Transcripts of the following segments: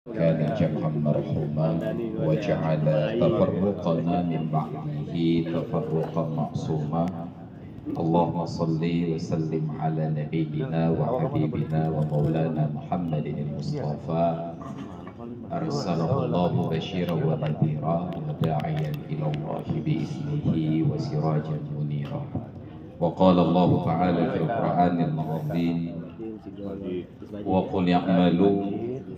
كان جمعا مرحوما وجعل تفرقنا من بعده تفرقا معصوما. اللهم صل وسلم على نبينا وحبيبنا ومولانا محمد المصطفى أرسله الله بشيرا ونذيرا وداعيا إلى الله بإذنه وسراجا منيرا. وقال الله تعالى في القرآن العظيم وقل اعملوا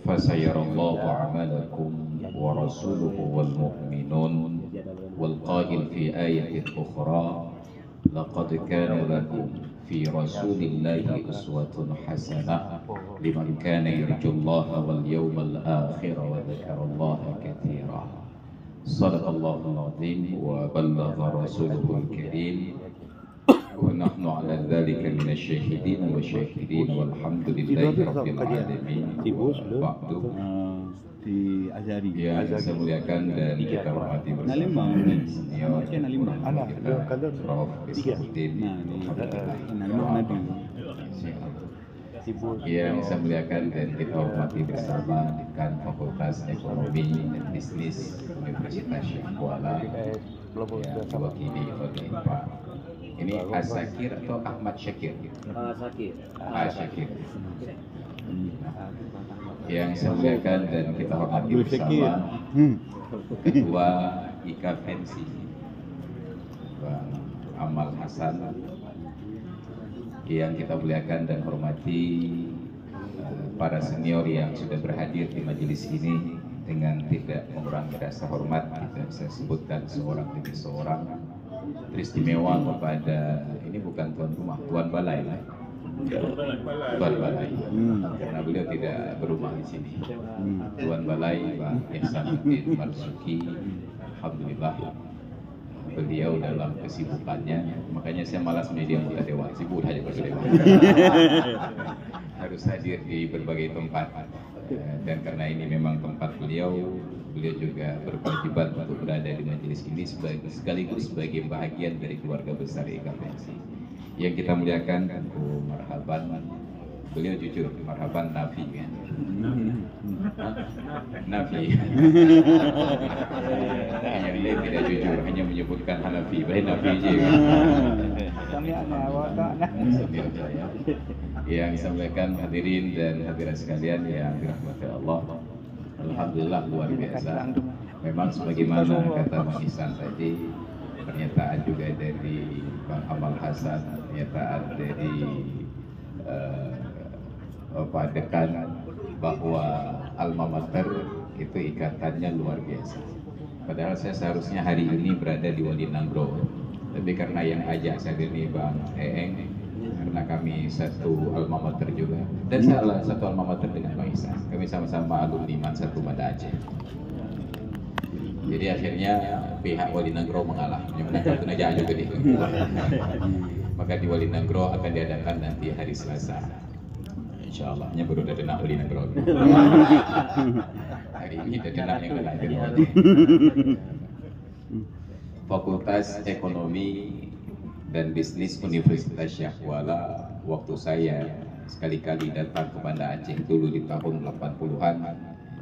فسيرى الله أعمالكم ورسوله والمؤمنون. والقائل في آية أخرى لقد كان لكم في رسول الله أسوة حسنة لمن كان يرجو الله واليوم الآخر وذكر الله كثيرا. صدق الله العظيم وبلغ رسوله الكريم ونحن على ذلك من الشاهدين والشاكرين والحمد لله رب العالمين. Waktu yang saya muliakan dan kita hormati bersama senior Prof. Ismuddin yang saya muliakan dan kita hormati bersama Dekan Fakultas Ekonomi dan Bisnis Universitas Syekh Kuala yang diwakili oleh Pak ini Asakir atau Ahmad Syakir? Syakir. Syakir. Yang saya muliakan dan kita hormati bersama Ketua IKFNC Bang Amal Hasan, yang kita muliakan dan hormati para senior yang sudah berhadir di majelis ini. Dengan tidak mengurangi rasa hormat, kita bisa sebutkan seorang demi seorang. Teristimewa kepada ini bukan tuan rumah, tuan balai lah. Tuan balai, karena beliau tidak berumah di sini. Tuan balai Pak Ihsanuddin Marzuki, alhamdulillah beliau dalam kesibukannya, makanya saya malas media muda dewan, sibuk aja pas dewan. Harus hadir di berbagai tempat, dan karena ini memang tempat beliau juga berkewajiban untuk berada di majelis ini sekaligus sebagai bahagian dari keluarga besar IKFNC. Yang kita muliakan, marhaban, beliau jujur, marhaban Nafi kan? Nafi. Yang lain tidak jujur, hanya menyebutkan Hanafi, baik Nafi je kan? Yang disampaikan hadirin dan hadirat sekalian yang dirahmati Allah, alhamdulillah luar biasa. Memang sebagaimana kata Bang Ihsan tadi, pernyataan juga dari Bang Amal Hasan, pernyataan dari Pak Dekan bahwa alma mater itu ikatannya luar biasa. Padahal saya seharusnya hari ini berada di Wali Nangro, tapi karena yang ajak saya ini Bang Eeng, karena kami satu alma mater juga, dan saya satu alma mater dengan Bang Ihsan. Kami sama-sama alumni Man satu Banda Aceh. Jadi akhirnya pihak Wali Nangro mengalah, menangkap tenaga juga di maka di Wali Nangro akan diadakan nanti hari Selasa. Insya Allah, hanya baru ada denak Wali Nangro. Hari ini ada denak yang lahir. Fakultas Ekonomi dan Bisnis Universitas Syekh Kuala, waktu saya sekali-kali datang ke Banda Aceh dulu di tahun 80-an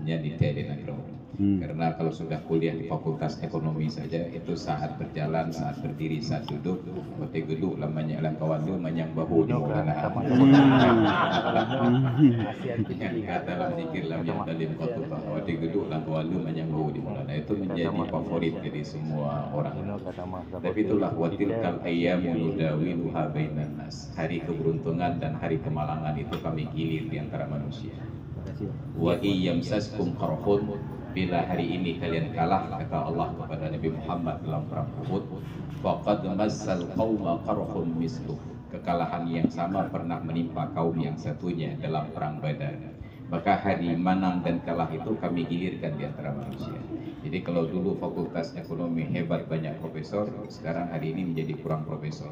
hanya di TD Nangro. Karena kalau sudah kuliah di Fakultas Ekonomi saja itu saat berjalan, saat berdiri, saat duduk, waktu geduk lamanya alam kawan lu manyang bahu di Maulana. Yang kata dalam zikir lam yang talim qatubah, waktu geduk lam kawan lu manyang bahu di Maulana, itu menjadi favorit dari semua orang. Tapi itulah watilkal ayyamu nudawiluha bainan nas. Hari keberuntungan dan hari kemalangan itu kami gilir di antara manusia. Wa iyyamsaskum qarhun, bila hari ini kalian kalah, kata Allah kepada Nabi Muhammad dalam perang Uhud, faqad massal qauma qarhun misluh. Kekalahan yang sama pernah menimpa kaum yang satunya dalam perang Badar. Maka hari menang dan kalah itu kami gilirkan di antara manusia. Jadi kalau dulu Fakultas Ekonomi hebat banyak profesor, sekarang hari ini menjadi kurang profesor.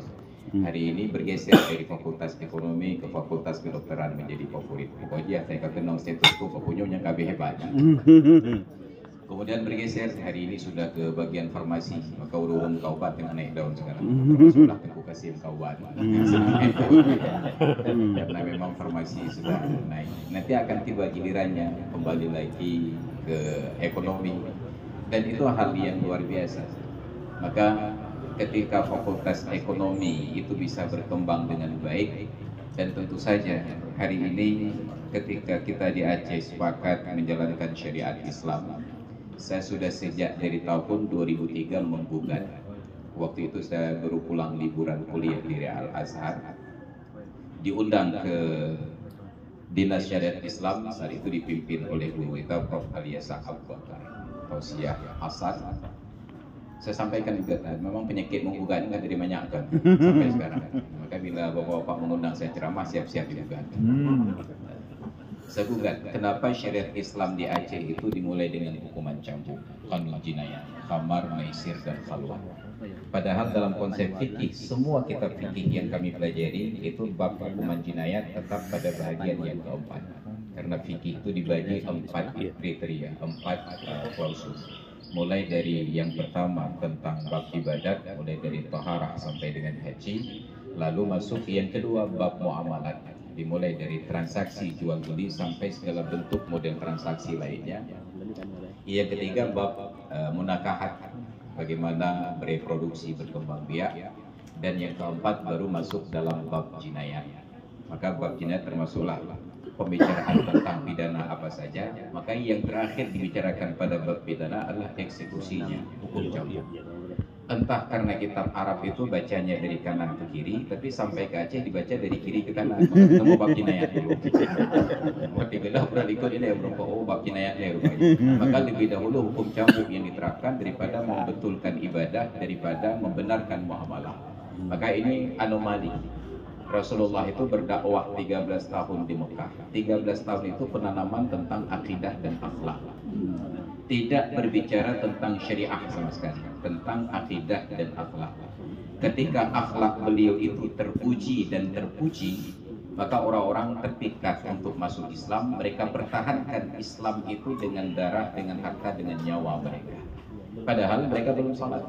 Hari ini bergeser dari Fakultas Ekonomi ke Fakultas Kedokteran menjadi favorit. Pokoknya saya kata nong statusku punya KB hebat. Kemudian bergeser, hari ini sudah ke bagian farmasi, maka urung kaubat yang naik daun sekarang. Sudah Tengku Kasim kaubat. Karena memang farmasi sudah naik. Nanti akan tiba gilirannya kembali lagi ke ekonomi, dan itu hal yang luar biasa. Maka ketika fakultas ekonomi itu bisa berkembang dengan baik, dan tentu saja hari ini ketika kita di Aceh sepakat menjalankan syariat Islam, saya sudah sejak dari tahun 2003 menggugat. Waktu itu saya baru pulang liburan kuliah di Al Azhar, diundang ke Dinas Syariat Islam, saat itu dipimpin oleh guru kita Prof. Aliasa Abu Bakar Tausiah Asad. Saya sampaikan juga, memang penyakit menggugat ini nggak dimanyakan sampai sekarang. Maka bila bapak-bapak mengundang saya ceramah, siap-siap juga. Saya gugat, kenapa syariat Islam di Aceh itu dimulai dengan hukuman cambuk, qanun jinayah, khamar, maisir, dan khalwat. Padahal dalam konsep fikih, semua kitab fikih yang kami pelajari itu bab hukuman jinayat tetap pada bahagian yang keempat. Karena fikih itu dibagi 4 kriteria, 4 klausul. Mulai dari yang pertama tentang bab ibadat, mulai dari taharah sampai dengan haji. Lalu masuk yang kedua bab muamalat, dimulai dari transaksi jual beli sampai segala bentuk model transaksi lainnya. Yang ketiga bab munakahat, bagaimana bereproduksi berkembang biak. Dan yang keempat baru masuk dalam bab jinayat. Maka bab jinayat termasuklah pembicaraan tentang pidana apa saja. Maka yang terakhir dibicarakan pada bab pidana adalah eksekusinya, hukum cambuk. Entah karena kitab Arab itu bacanya dari kanan ke kiri, tapi sampai ke Aceh dibaca dari kiri ke kanan. Ketemu bab jinayat dulu. Maka bila pernah ikut ini yang berupa bab jinayat rupanya. Maka lebih dahulu hukum cambuk yang diterapkan daripada membetulkan ibadah, daripada membenarkan muamalah. Maka ini anomali. Rasulullah itu berdakwah 13 tahun di Mekah. 13 tahun itu penanaman tentang akidah dan akhlak. Tidak berbicara tentang syariah sama sekali, tentang akidah dan akhlak. Ketika akhlak beliau itu terpuji dan terpuji, maka orang-orang terpikat untuk masuk Islam. Mereka pertahankan Islam itu dengan darah, dengan harta, dengan nyawa mereka. Padahal mereka belum salat.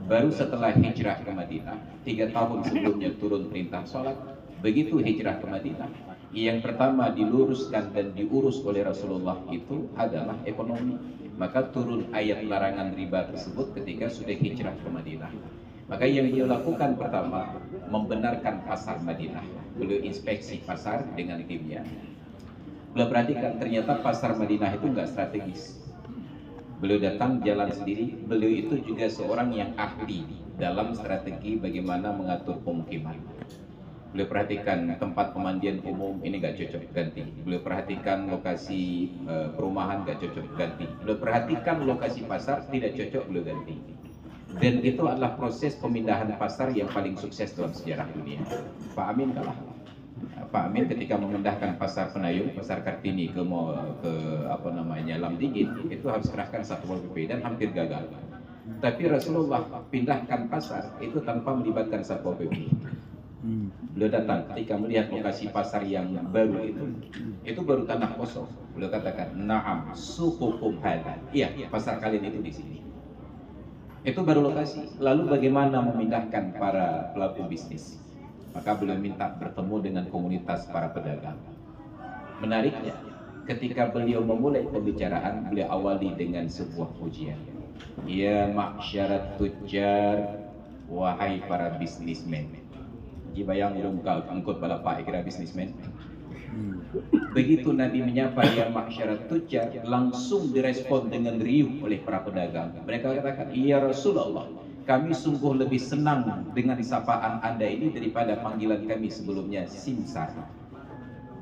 Baru setelah hijrah ke Madinah, 3 tahun sebelumnya turun perintah salat. Begitu hijrah ke Madinah, yang pertama diluruskan dan diurus oleh Rasulullah itu adalah ekonomi. Maka turun ayat larangan riba tersebut ketika sudah hijrah ke Madinah. Maka yang beliau lakukan pertama, membenarkan pasar Madinah. Beliau inspeksi pasar dengan timnya. Beliau perhatikan ternyata pasar Madinah itu enggak strategis. Beliau datang jalan sendiri. Beliau itu juga seorang yang ahli dalam strategi bagaimana mengatur pemukiman. Beliau perhatikan tempat pemandian umum ini gak cocok, ganti. Beliau perhatikan lokasi perumahan gak cocok, ganti. Beliau perhatikan lokasi pasar tidak cocok, beliau ganti. Dan itu adalah proses pemindahan pasar yang paling sukses dalam sejarah dunia. Pak Amin kalah. Pak Amin ketika memindahkan pasar Penayung, pasar Kartini ke Lamdingin, itu harus kerahkan Satpol PP dan hampir gagal. Tapi Rasulullah pindahkan pasar itu tanpa melibatkan Satpol PP. Beliau datang ketika melihat lokasi pasar yang baru itu baru tanah kosong. Beliau katakan, "Na'am, suqukum hadza." Iya, pasar kalian itu di sini. Itu baru lokasi. Lalu bagaimana memindahkan para pelaku bisnis? Maka beliau minta bertemu dengan komunitas para pedagang. Menariknya, ketika beliau memulai pembicaraan, beliau awali dengan sebuah pujian. Ya ma'syarat tujjar, wahai para bisnismen. Jibayang urungkal angkut balapa kira bisnismen. Begitu Nabi menyapa ya ma'syarat tujjar, langsung direspon dengan riuh oleh para pedagang. Mereka katakan, "Ya Rasulullah, kami sungguh lebih senang dengan sapaan Anda ini daripada panggilan kami sebelumnya simsar."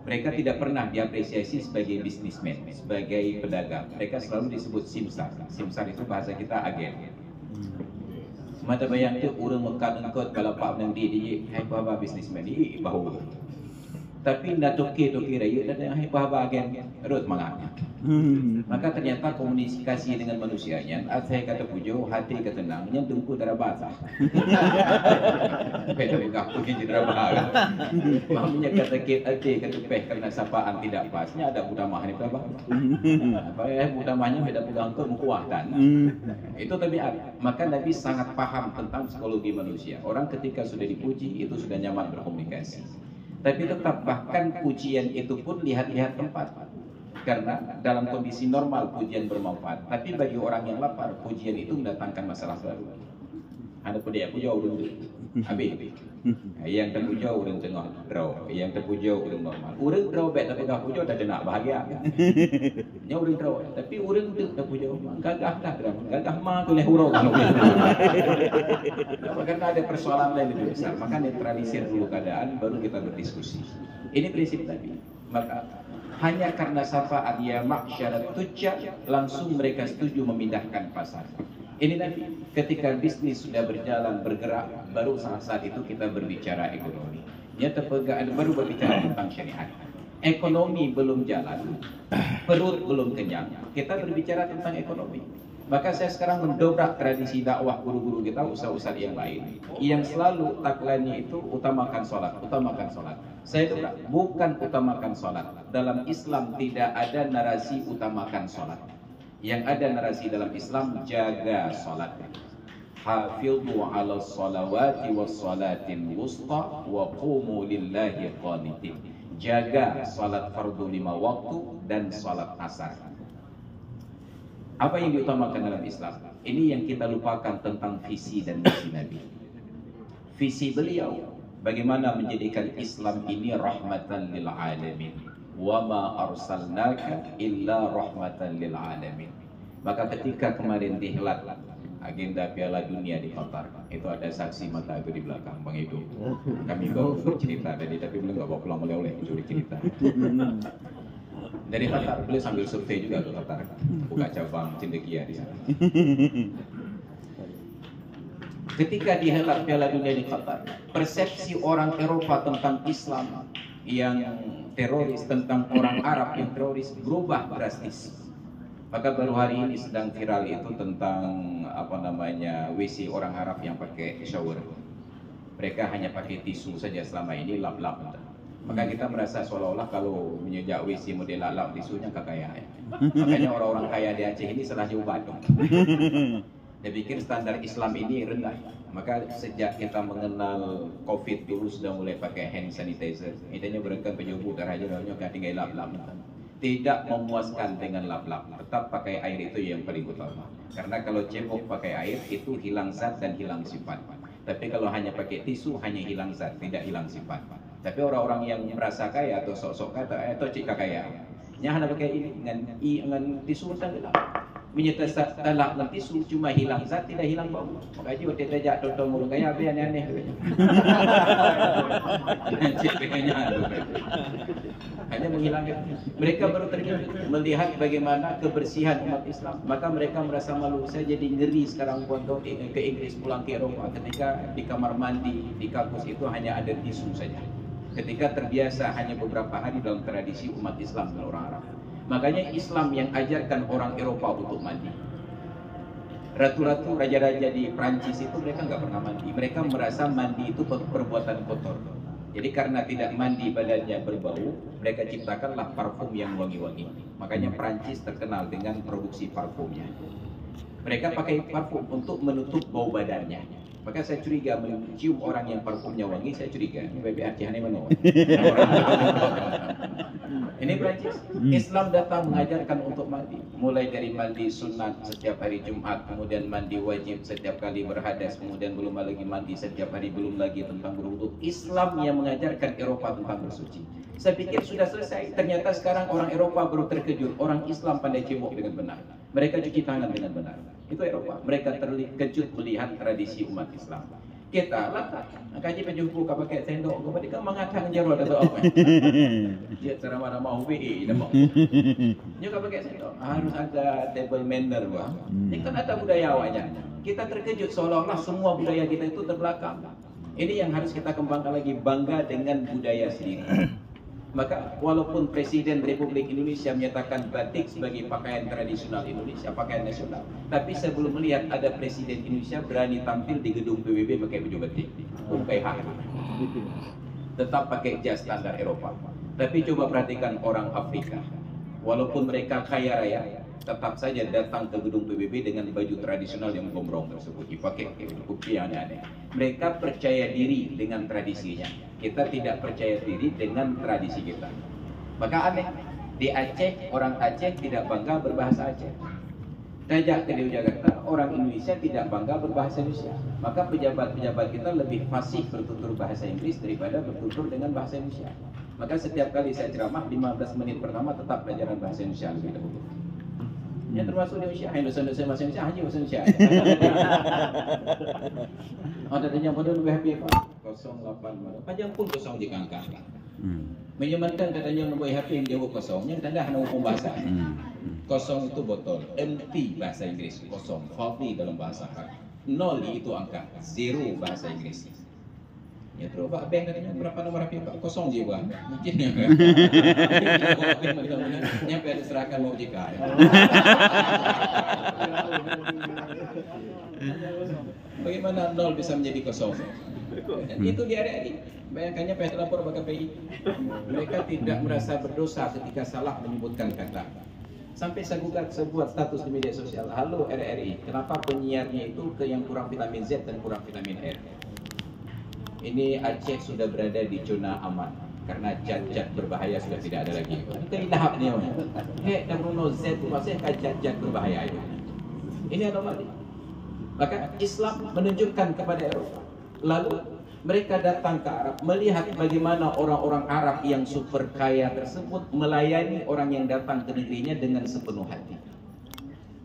Mereka tidak pernah diapresiasi sebagai bisnismen, sebagai pedagang. Mereka selalu disebut simsar. Simsar itu bahasa kita agen. Mata bayang tu urang mekat engkot balapak nang di hai baba bisnismen di bahu. Tapi nak toke-toke raya dan yang bahagian terus semangatnya. Maka ternyata komunikasi dengan manusianya, saya kata pujo, hati kata tenangnya, tunggu darah basah. Beda bukan puji darah bahaya. Mamanya kata hati kata peh karena sapaan tidak pasnya ada utamah ni berapa? Apa utamanya beda pegang kekuatan. Itu tabiat. Maka Nabi sangat paham tentang psikologi manusia. Orang ketika sudah dipuji itu sudah nyaman berkomunikasi. Tapi tetap bahkan pujian itu pun lihat-lihat tempat. Karena dalam kondisi normal pujian bermanfaat. Tapi bagi orang yang lapar, pujian itu mendatangkan masalah baru. Ada pujian urun habis. Yang terpuja urun tengah draw, yang terpuja urun normal. Urun draw baik tapi dah puja dah nak bahagia. Nya urun draw, tapi urun tu dah puja gagah dah draw. Gagah mah tu leh hurau kalau. Karena ada persoalan lain lebih besar. Maka netralisir dulu keadaan baru kita berdiskusi. Ini prinsip tadi. Maka hanya karena syafaat ya maksyarat tujjar langsung mereka setuju memindahkan pasar. Ini nanti ketika bisnis sudah berjalan bergerak baru saat itu kita berbicara ekonomi. Ya baru berbicara tentang syariat. Ekonomi belum jalan, perut belum kenyang. Kita berbicara tentang ekonomi. Maka saya sekarang mendobrak tradisi dakwah guru-guru kita, ustaz-ustaz yang lain yang selalu tagline-nya itu utamakan sholat, utamakan sholat. Saya dobrak, bukan utamakan sholat. Dalam Islam tidak ada narasi utamakan sholat. Yang ada narasi dalam Islam jaga sholat. Hafidhu ala salawati was salatin wusta wa qumu lillahi qanitin. Jaga salat fardu 5 waktu dan salat asar. Apa yang diutamakan dalam Islam? Ini yang kita lupakan tentang visi dan misi Nabi. Visi beliau bagaimana menjadikan Islam ini rahmatan lil alamin. Wa ma arsalnaka illa rahmatan lil alamin. Maka ketika kemarin dihelat agenda Piala Dunia di Qatar, itu ada saksi mata itu di belakang Bang Edo. Kami baru bercerita tadi tapi belum nggak bawa pulang oleh curi cerita. Dari Qatar, beliau sambil survei juga ke Qatar, buka cabang cendekia di sana. Ketika dihelat Piala Dunia di Qatar, persepsi orang Eropa tentang Islam yang teroris, tentang orang Arab yang teroris berubah drastis. Maka baru hari ini sedang viral itu tentang WC orang Arab yang pakai shower. Mereka hanya pakai tisu saja selama ini lap-lap. Maka kita merasa seolah-olah kalau menyejak WC model lap-lap tisunya kekayaan. Makanya orang-orang kaya di Aceh ini salah jauh dong. Dia pikir standar Islam ini rendah. Maka sejak kita mengenal COVID dulu sudah mulai pakai hand sanitizer. Itanya berangkat penyubuh terakhir tinggal lap-lap. Tidak memuaskan dengan lap-lap, tetap pakai air itu yang paling utama. Karena kalau cebok pakai air itu hilang zat dan hilang sifat. Tapi kalau hanya pakai tisu hanya hilang zat, tidak hilang sifat. Tapi orang-orang yang merasa kaya atau sok-sok kata atau cika kaya, hanya pakai ini dengan tisu saja. Menyertai talak dengan tisu cuma hilang zat tidak hilang bau. Makanya waktu kita jatuh tonton mulu kaya apa aneh-aneh. Hanya menghilangkan. Mereka baru terkejut melihat bagaimana kebersihan umat Islam. Maka mereka merasa malu. Saya jadi ngeri sekarang untuk ke Inggris pulang ke Eropa. Ketika di kamar mandi di kampus itu hanya ada tisu saja. Ketika terbiasa hanya beberapa hari dalam tradisi umat Islam dan orang Arab. Makanya Islam yang ajarkan orang Eropa untuk mandi. Ratu-ratu, raja-raja di Prancis itu mereka nggak pernah mandi. Mereka merasa mandi itu perbuatan kotor. Jadi karena tidak mandi badannya berbau, mereka ciptakanlah parfum yang wangi-wangi. Makanya Prancis terkenal dengan produksi parfumnya. Mereka pakai parfum untuk menutup bau badannya. Maka saya curiga mencium orang yang parfumnya wangi, saya curiga. Ini BBRC hanya mana? Ini Prancis. Islam datang mengajarkan untuk mandi. Mulai dari mandi sunat setiap hari Jumat, kemudian mandi wajib setiap kali berhadas, kemudian belum lagi mandi setiap hari, belum lagi tentang berwudu. Islam yang mengajarkan Eropa tentang bersuci. Saya pikir sudah selesai. Ternyata sekarang orang Eropa baru terkejut. Orang Islam pandai cebok dengan benar. Mereka cuci tangan dengan benar. Itu Eropa. Mereka terkejut melihat tradisi umat Islam. Kita lah, kaji penjumpu kau pakai sendok, kau pakai mengatakan jarod atau apa? Dia cara mana mau WE, dah mau. Dia kau pakai sendok, harus ada table manner bang. Ini kan ada budaya awaknya. Kita terkejut seolah-olah semua budaya kita itu terbelakang. Ini yang harus kita kembangkan lagi, bangga dengan budaya sendiri. Maka walaupun Presiden Republik Indonesia menyatakan batik sebagai pakaian tradisional Indonesia, pakaian nasional, tapi saya belum melihat ada Presiden Indonesia berani tampil di gedung PBB pakai baju batik, pakai hak, tetap pakai jas standar Eropa. Tapi coba perhatikan orang Afrika, walaupun mereka kaya raya, tetap saja datang ke gedung PBB dengan baju tradisional yang gombrong tersebut, dipakai bukti yang aneh. Mereka percaya diri dengan tradisinya, kita tidak percaya diri dengan tradisi kita. Maka aneh, di Aceh, orang Aceh tidak bangga berbahasa Aceh. Tajak ke Jakarta, orang Indonesia tidak bangga berbahasa Indonesia. Maka pejabat-pejabat kita lebih fasih bertutur bahasa Inggris daripada bertutur dengan bahasa Indonesia. Maka setiap kali saya ceramah, 15 menit pertama tetap pelajaran bahasa Indonesia lebih dahulu. Yang termasuk Indonesia, Indonesia bahasa Indonesia, haji bahasa Indonesia. Ada tanya pada lebih happy Pak. 08 panjang pun kosong di kangkang. Menyematkan katanya lebih happy yang jawab kosongnya, tanda hanya hukum bahasa. Kosong itu botol, empty bahasa Inggris, kosong, fadhi dalam bahasa Arab. Nol itu angka, zero bahasa Inggris. Ya terus Pak Beng katanya berapa nomor HP Pak? Kosong jiwa. Mungkin ya. Nyampe ada serahkan mau jika. Bagaimana nol bisa menjadi kosong? Dan itu di hari-hari. Bayangkannya pihak lapor bagi KPI. Mereka tidak merasa berdosa ketika salah menyebutkan kata. Sampai saya buat status di media sosial. Halo RRI, kenapa penyiarnya itu ke yang kurang vitamin Z dan kurang vitamin R? Ini Aceh sudah berada di zona aman karena zat-zat berbahaya sudah tidak ada lagi. Kita ilahap ni orang. Dan Bruno Z masih zat-zat berbahaya itu. Ini anomali. Maka Islam menunjukkan kepada Eropa. Lalu mereka datang ke Arab melihat bagaimana orang-orang Arab yang super kaya tersebut melayani orang yang datang ke negerinya dengan sepenuh hati.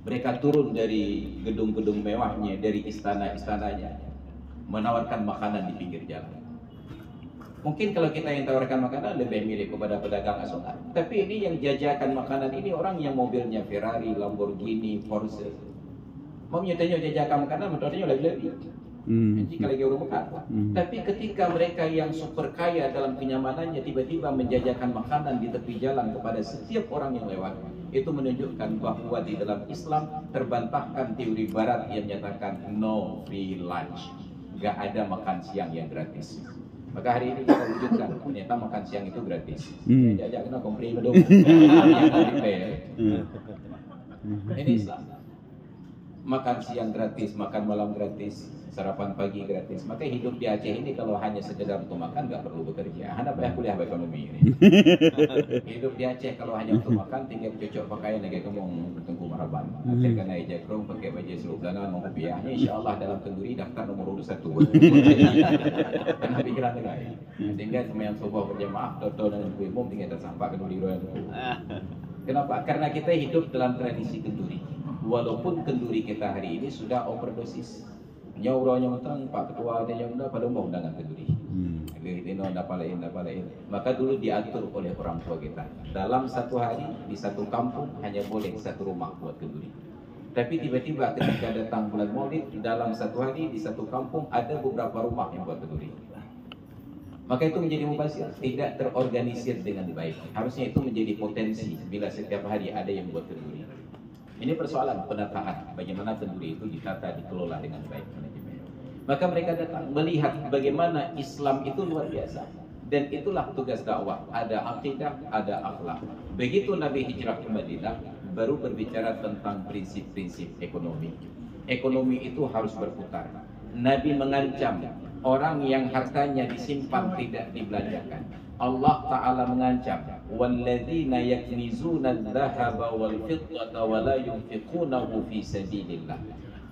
Mereka turun dari gedung-gedung mewahnya, dari istana-istananya, menawarkan makanan di pinggir jalan. Mungkin kalau kita yang tawarkan makanan lebih mirip kepada pedagang asongan. Tapi ini yang jajakan makanan ini orang yang mobilnya Ferrari, Lamborghini, Porsche. Mau nyatanya jajakan makanan, motornya lebih-lebih. Jika lagi orang bukan. Tapi ketika mereka yang super kaya dalam kenyamanannya tiba-tiba menjajakan makanan di tepi jalan kepada setiap orang yang lewat, itu menunjukkan bahwa di dalam Islam terbantahkan teori Barat yang menyatakan no free lunch. Gak ada makan siang yang gratis. Maka hari ini kita wujudkan ternyata makan siang itu gratis. Jajak kena komplain dong. Ini Islam. Makan siang gratis, makan malam gratis, sarapan pagi gratis. Maka hidup di Aceh ini kalau hanya sekedar untuk makan gak perlu bekerja. Anda payah kuliah ekonomi ini. Hidup di Aceh kalau hanya untuk makan tinggal cocok pakaian lagi kamu bertengku maraban. Aceh kena ejakrong pakai baju seluruh belakang mau kopiahnya. InsyaAllah dalam kenduri daftar nomor 1. Karena pikiran lain. Tinggal semayang subuh berjamaah, toto dan ibu umum tinggal tersampak kenduri royal. Kenapa? Karena kita hidup dalam tradisi kenduri. Walaupun kenduri kita hari ini sudah overdosis. Nyauranya mentang Pak Ketua ada yang dah pada mau undangan kenduri. Ini dapat lain. Maka dulu diatur oleh orang tua kita. Dalam satu hari di satu kampung hanya boleh satu rumah buat kenduri. Tapi tiba-tiba ketika datang bulan Maulid, dalam satu hari di satu kampung ada beberapa rumah yang buat kenduri. Maka itu menjadi mubazir, tidak terorganisir dengan baik. Harusnya itu menjadi potensi bila setiap hari ada yang buat kenduri. Ini persoalan penataan, bagaimana kenduri itu ditata, dikelola dengan baik. Maka mereka datang melihat bagaimana Islam itu luar biasa. Dan itulah tugas dakwah, ada akidah, ada akhlak. Begitu Nabi hijrah ke Madinah, baru berbicara tentang prinsip-prinsip ekonomi. Ekonomi itu harus berputar. Nabi mengancam orang yang hartanya disimpan tidak dibelanjakan. Allah Ta'ala mengancam walladzina yaknizuna adh-dhahaba wal fiddata wa la yunfiqunahu fi sabilillah.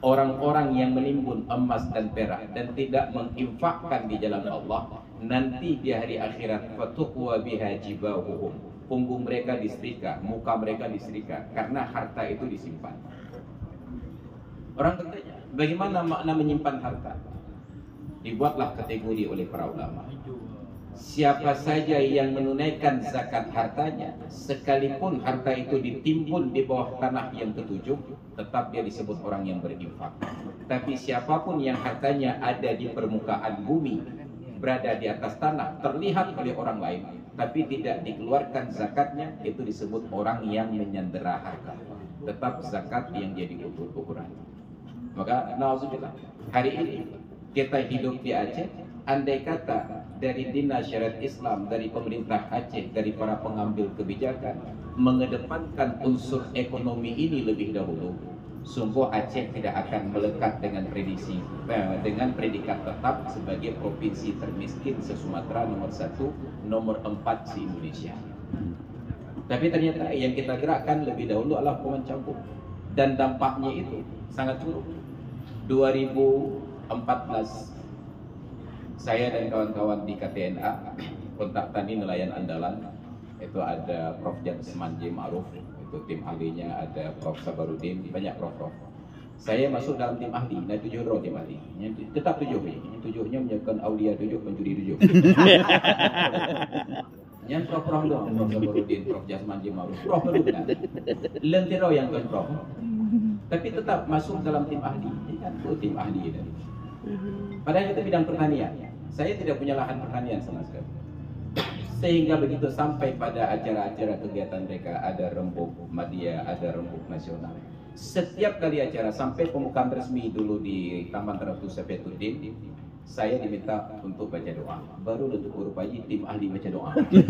Orang-orang yang menimbun emas dan perak dan tidak menginfakkan di jalan Allah, nanti di hari akhirat fatuqwa biha jibahuhum. Punggung mereka disetrika, muka mereka disetrika karena harta itu disimpan. Orang bertanya, bagaimana makna menyimpan harta? Dibuatlah kategori oleh para ulama. Siapa saja yang menunaikan zakat hartanya, sekalipun harta itu ditimbun di bawah tanah yang ketujuh, tetap dia disebut orang yang berinfak. Tapi siapapun yang hartanya ada di permukaan bumi, berada di atas tanah, terlihat oleh orang lain, tapi tidak dikeluarkan zakatnya, itu disebut orang yang menyandera harta. Tetap zakat yang jadi ukuran. Maka na'udzubillah, hari ini kita hidup di Aceh, andai kata dari dinas syariat Islam, dari pemerintah Aceh, dari para pengambil kebijakan mengedepankan unsur ekonomi ini lebih dahulu, sungguh Aceh tidak akan melekat dengan predikat tetap sebagai provinsi termiskin se-Sumatera nomor 1, nomor 4 se-Indonesia. Tapi ternyata yang kita gerakkan lebih dahulu adalah hukuman cambuk, dan dampaknya itu sangat buruk. 2014 saya dan kawan-kawan di KTNA kontak tani nelayan andalan, itu ada Prof. Jansman J. Ma'ruf, itu tim ahlinya, ada Prof. Sabarudin, banyak prof. Saya masuk dalam tim ahli, nah 7 orang tim ahli, tetap 7 menyiapkan aulia 7, pencuri 7. Yang prof doang, Prof. Sabarudin, Prof. Jansman J. Ma'ruf, prof baru benar, lentero yang kan prof, tapi tetap masuk dalam tim ahli, ini kan tim ahli tadi. Padahal itu bidang pertanian, saya tidak punya lahan pertanian sama sekali. Sehingga begitu sampai pada acara-acara kegiatan mereka, ada rembuk media, ada rembuk nasional. Setiap kali acara, sampai pembukaan resmi dulu di Taman Ratu Safietuddin, saya diminta untuk baca doa. Baru untuk huruf Haji, tim ahli baca doa. Tim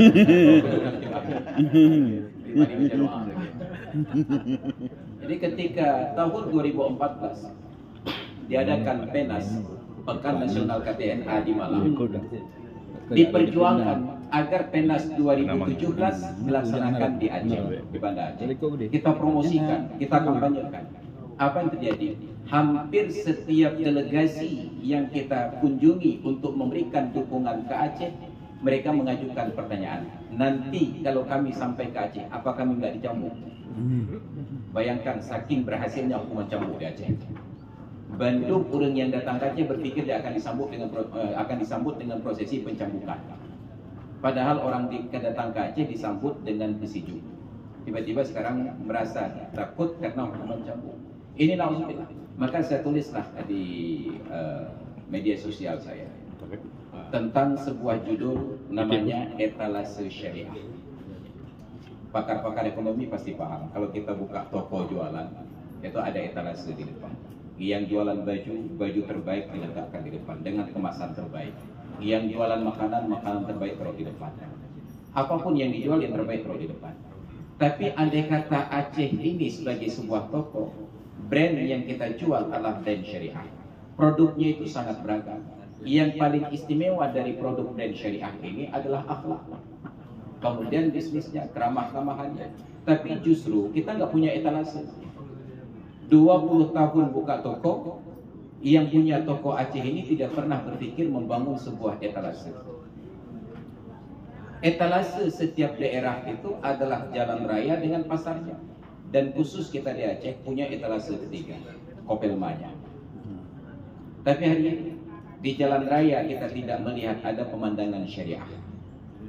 ahli baca doa. Jadi ketika tahun 2014 diadakan PENAS, Pekan Nasional KTNA di Malang, diperjuangkan agar PENAS 2017 dilaksanakan di Aceh, di Banda Aceh. Kita promosikan, kita kampanyekan. Apa yang terjadi? Hampir setiap delegasi yang kita kunjungi untuk memberikan dukungan ke Aceh, mereka mengajukan pertanyaan, nanti kalau kami sampai ke Aceh, apa kami nggak dicambuk? Bayangkan saking berhasilnya hukuman cambuk di Aceh. Bandung orang yang datang ke Aceh berpikir dia akan disambut dengan prosesi pencambukan. Padahal orang datang ke Aceh disambut dengan besijuk. Tiba-tiba sekarang merasa takut karena hukuman cambuk. Ini na'udzubillah. Maka saya tulislah di media sosial saya tentang sebuah judul namanya etalase syariah. Pakar-pakar ekonomi pasti paham. Kalau kita buka toko jualan, itu ada etalase di depan. Yang jualan baju terbaik diletakkan di depan dengan kemasan terbaik. Yang jualan makanan terbaik taruh di depan. Apapun yang dijual yang terbaik taruh di depan. Tapi andai kata Aceh ini sebagai sebuah toko, brand yang kita jual adalah brand syariah. Produknya itu sangat beragam. Yang paling istimewa dari produk brand syariah ini adalah akhlak. Kemudian bisnisnya, keramah-tamahannya. Tapi justru kita nggak punya etalase. 20 tahun buka toko, yang punya toko Aceh ini tidak pernah berpikir membangun sebuah etalase. Etalase setiap daerah itu adalah jalan raya dengan pasarnya. Dan khusus kita di Aceh punya etalase ketiga, Kopelmanya. Tapi hari ini di jalan raya kita tidak melihat ada pemandangan syariah.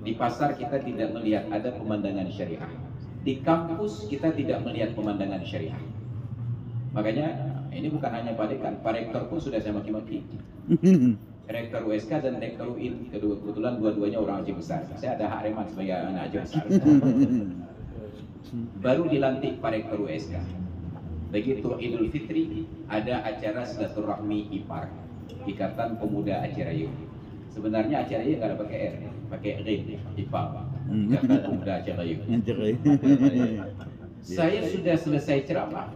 Di pasar kita tidak melihat ada pemandangan syariah. Di kampus kita tidak melihat pemandangan syariah. Makanya ini bukan hanya Pak Dekan, Pak Rektor pun sudah saya maki-maki. Rektor USK dan Rektor UIN, kebetulan dua-duanya orang Aceh besar. Saya ada hak reman sebagai anak Aceh besar. Baru dilantik Pak Rektor USK. Begitu Idul Fitri ada acara silaturahmi IPAR, Ikatan Pemuda Aceh Rayu. Sebenarnya Aceh Rayu nggak ada pakai R, pakai RIN, IPAR, Ikatan Pemuda Aceh Rayu. Saya sudah selesai ceramah,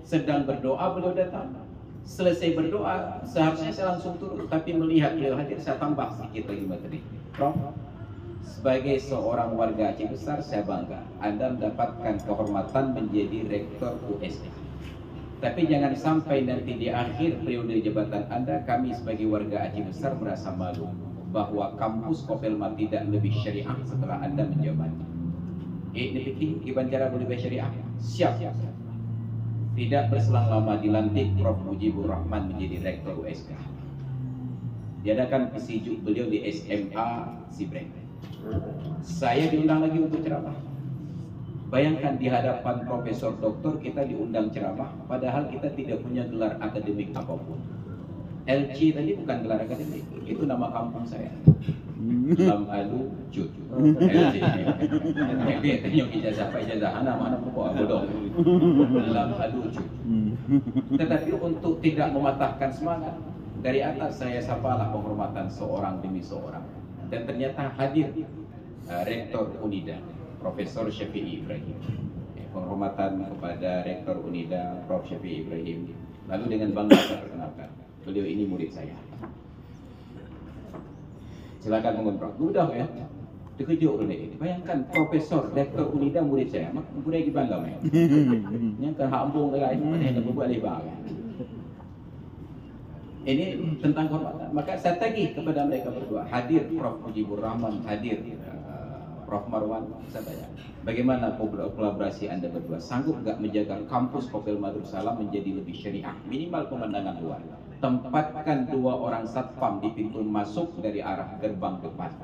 sedang berdoa beliau datang. Selesai berdoa, seharusnya saya langsung turun, tapi melihat beliau hadir, saya tambah sedikit lagi materi. Prof, sebagai seorang warga Aceh besar, saya bangga Anda mendapatkan kehormatan menjadi Rektor USK. Tapi jangan sampai nanti di akhir periode jabatan Anda, kami sebagai warga Aceh besar merasa malu bahwa kampus Kopelma tidak lebih syariah setelah Anda menjabat. Ini Iban cara lebih syariah. Siap. Tidak berselang lama dilantik Prof. Mujibur Rahman menjadi Rektor USK. Diadakan pesijuk beliau di SMA Sibreng. Saya diundang lagi untuk ceramah. Bayangkan di hadapan profesor doktor kita diundang ceramah, padahal kita tidak punya gelar akademik apapun. LC tadi bukan gelar akademik, itu nama kampung saya. Lam alu jud. Dia tanya ijazah apa ijazah anak mana pokok bodoh. Lam alu jud. Tetapi untuk tidak mematahkan semangat, dari atas saya sapalah penghormatan seorang demi seorang. Dan ternyata hadir Rektor Unida, Profesor Syafi'i Ibrahim. Penghormatan kepada Rektor Unida, Prof. Syafi'i Ibrahim. Lalu dengan bangga saya perkenalkan, beliau ini murid saya. Silakan mengontrol. Mudah ya. Terkejut oleh ini. Bayangkan Profesor Rektor Unida murid saya. Mak murid lagi bangga ya. Yang ke hambung lagi pada yang berbuat lebar. Ini tentang kehormatan. Maka saya tagih kepada mereka berdua. Hadir Prof. Mujibur Rahman, hadir Prof. Marwan. Saya tanya, bagaimana kolaborasi Anda berdua? Sanggup nggak menjaga kampus Kopel Madrussalam menjadi lebih syariah? Minimal pemandangan luar. Tempatkan 2 orang satpam di pintu masuk dari arah gerbang depan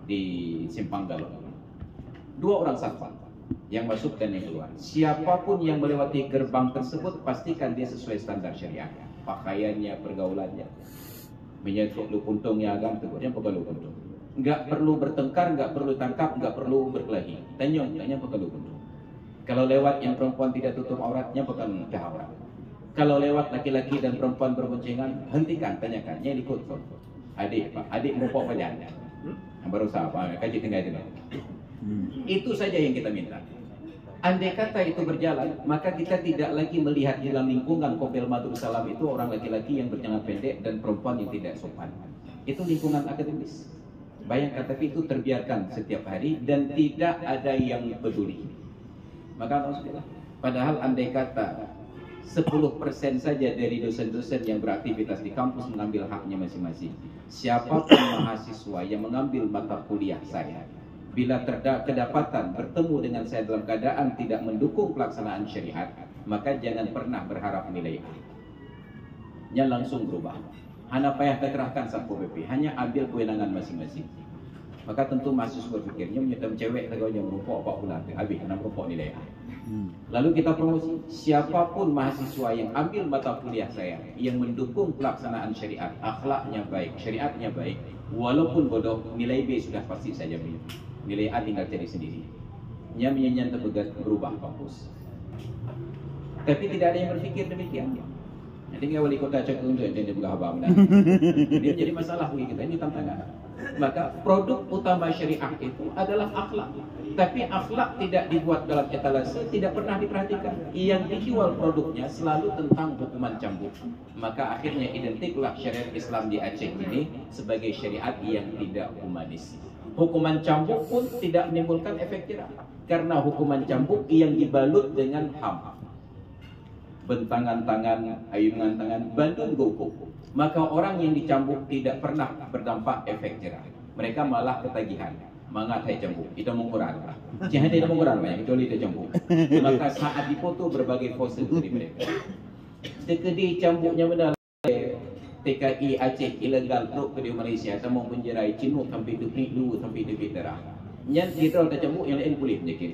di Simpang Galon. 2 orang satpam yang masuk dan yang keluar. Siapapun yang melewati gerbang tersebut, pastikan dia sesuai standar syariah. Pakaiannya, pergaulannya. Menyentuh lu kuntungnya agam tegurnya pegalu kuntung. Enggak perlu bertengkar, enggak perlu tangkap, enggak perlu berkelahi. Tanya pegalu kuntung. Kalau lewat yang perempuan tidak tutup auratnya, pegang aurat. Kalau lewat laki-laki dan perempuan berboncengan, hentikan, tanyakan. Yang ikut kok. Adik, Pak. Adik merupok pajangan. Baru apa? Kaji tengah itu. Itu saja yang kita minta. Andai kata itu berjalan, maka kita tidak lagi melihat dalam lingkungan Kopel Madrussalam itu orang laki-laki yang berjanggut pendek dan perempuan yang tidak sopan. Itu lingkungan akademis. Bayangkan, tapi itu terbiarkan setiap hari dan tidak ada yang peduli. Maka alhamdulillah. Padahal andai kata 10% saja dari dosen-dosen yang beraktivitas di kampus mengambil haknya masing-masing. Siapapun mahasiswa yang mengambil mata kuliah saya, bila kedapatan bertemu dengan saya dalam keadaan tidak mendukung pelaksanaan syariat, maka jangan pernah berharap nilai A. Nya langsung berubah. Hanya payah terkerahkan Satpol PP, hanya ambil kewenangan masing-masing. Maka tentu mahasiswa berpikirnya menyetam cewek kalau yang merupok 4 bulan, habis kena merupok nilai A. Lalu kita promosi, siapapun mahasiswa yang ambil mata kuliah saya yang mendukung pelaksanaan syariat, akhlaknya baik, syariatnya baik, walaupun bodoh, nilai B sudah pasti saja beli. Nilai A tinggal cari sendiri. Nya menyanyian terbegat berubah kampus. Tapi tidak ada yang berpikir demikian. Nanti wali kota cakap untuk yang dia buka habang. Dia jadi masalah bagi kita, ini tantangan. Maka produk utama syariah itu adalah akhlak. Tapi akhlak tidak dibuat dalam etalase, tidak pernah diperhatikan. Yang dijual produknya selalu tentang hukuman cambuk. Maka akhirnya identiklah syariat Islam di Aceh ini sebagai syariat yang tidak humanis. Hukuman cambuk pun tidak menimbulkan efek jerah, karena hukuman cambuk yang dibalut dengan HAM, bentangan tangan, ayungan tangan, bandung gokok. Maka orang yang dicambuk tidak pernah berdampak efek jerah. Mereka malah ketagihan. Mangat hai cambuk, itu mengurangi. Jangan tidak mengurangi banyak, kecuali itu cambuk. Maka saat dipoto berbagai pose dari mereka. Sekedi cambuknya benar. TKI Aceh ilegal truk ke di Malaysia, sama penjerai Cina sampai depi dulu sampai depi terah. Yang kita ada cambuk yang lain boleh penyakit.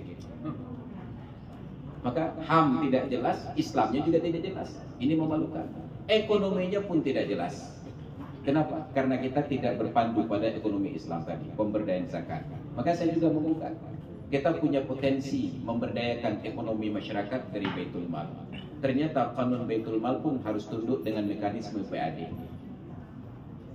Maka HAM tidak jelas, Islamnya juga tidak jelas. Ini memalukan. Ekonominya pun tidak jelas. Kenapa? Karena kita tidak berpandu pada ekonomi Islam tadi, pemberdayaan zakat. Maka saya juga mengungkap, kita punya potensi memberdayakan ekonomi masyarakat dari Baitul Mal. Ternyata kanun Baitul Mal pun harus tunduk dengan mekanisme PAD.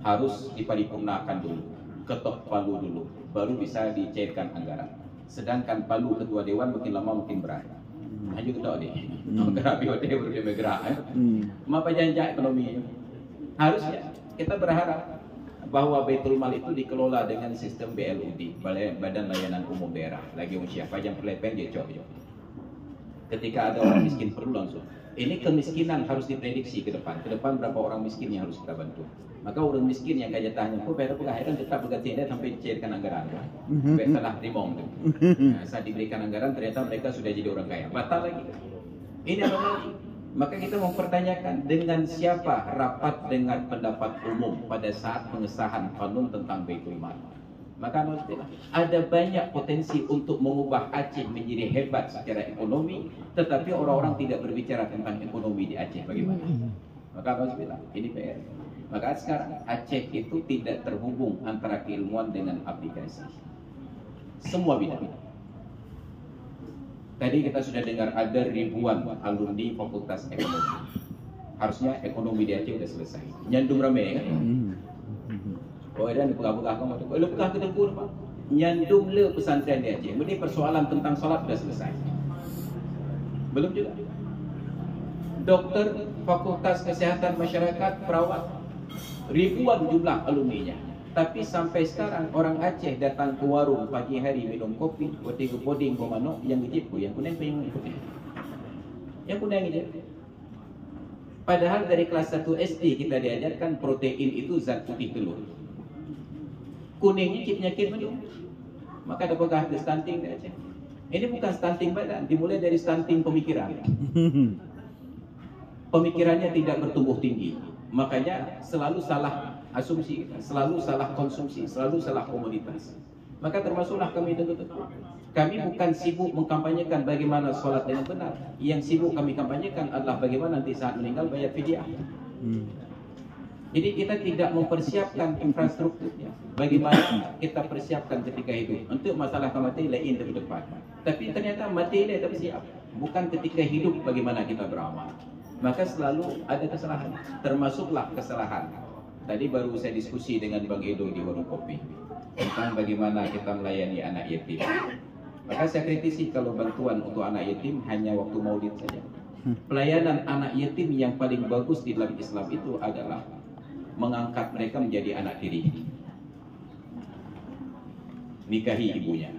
Harus diparipurnakan dulu, ketok palu dulu, baru bisa dicairkan anggaran. Sedangkan palu ketua dewan makin lama makin berat. Hanya ketok dia. Gerak BOD baru dia bergerak. Mapa janji ekonomi. Harusnya kita berharap bahwa Baitul Mal itu dikelola dengan sistem BLUD, Badan Layanan Umum Daerah. Lagi siapa yang pelepen dia cocok. Ketika ada orang miskin perlu langsung. Ini kemiskinan harus diprediksi ke depan. Ke depan berapa orang miskin yang harus kita bantu. Maka orang miskin yang kaya tanya, kok bayar pengakhiran tetap berganti sampai dicairkan anggaran. Sampai salah rimong. Nah, saat diberikan anggaran ternyata mereka sudah jadi orang kaya. Batal lagi. Ini apa lagi? Maka kita mempertanyakan dengan siapa rapat dengan pendapat umum pada saat pengesahan kanun tentang Baitul Mal. Maka ada banyak potensi untuk mengubah Aceh menjadi hebat secara ekonomi, tetapi orang-orang tidak berbicara tentang ekonomi di Aceh bagaimana. Maka ini PR. Maka sekarang Aceh itu tidak terhubung antara keilmuan dengan aplikasi. Semua bidang. Tadi kita sudah dengar ada ribuan alumni Fakultas Ekonomi. Harusnya ekonomi di Aceh sudah selesai. Nyandung rame kan? Oh, dan buka-buka kamu tu. Kalau buka kedengkur Pak. Nyandung le pesantren di Aceh. Ini persoalan tentang solat sudah selesai. Belum juga. Dokter, Fakultas Kesehatan Masyarakat, perawat, ribuan jumlah alumninya. Tapi sampai sekarang orang Aceh datang ke warung pagi hari minum kopi, kopi poding komano yang gejip yang kuning pengen kopi. Yang kuning aja. Padahal dari kelas 1 SD kita diajarkan protein itu zat putih telur. Kuningnya penyakit minum. Maka ada apakah ada stunting di Aceh? Ini bukan stunting badan, dimulai dari stunting pemikiran. Pemikirannya tidak bertumbuh tinggi. Makanya selalu salah asumsi, selalu salah konsumsi, selalu salah komoditas. Maka termasuklah kami tentu. Kami bukan sibuk mengkampanyekan bagaimana sholat dengan benar. Yang sibuk kami kampanyekan adalah bagaimana nanti saat meninggal bayar fidyah. Jadi kita tidak mempersiapkan infrastrukturnya. Bagaimana kita persiapkan ketika hidup. Untuk masalah kematian lain ke depan. Tapi ternyata mati dia tak siap. Bukan ketika hidup bagaimana kita beramal. Maka selalu ada kesalahan. Termasuklah kesalahan. Tadi baru saya diskusi dengan Bang Edo di warung kopi tentang bagaimana kita melayani anak yatim. Maka saya kritisi kalau bantuan untuk anak yatim hanya waktu maulid saja. Pelayanan anak yatim yang paling bagus di dalam Islam itu adalah mengangkat mereka menjadi anak tiri. Nikahi ibunya.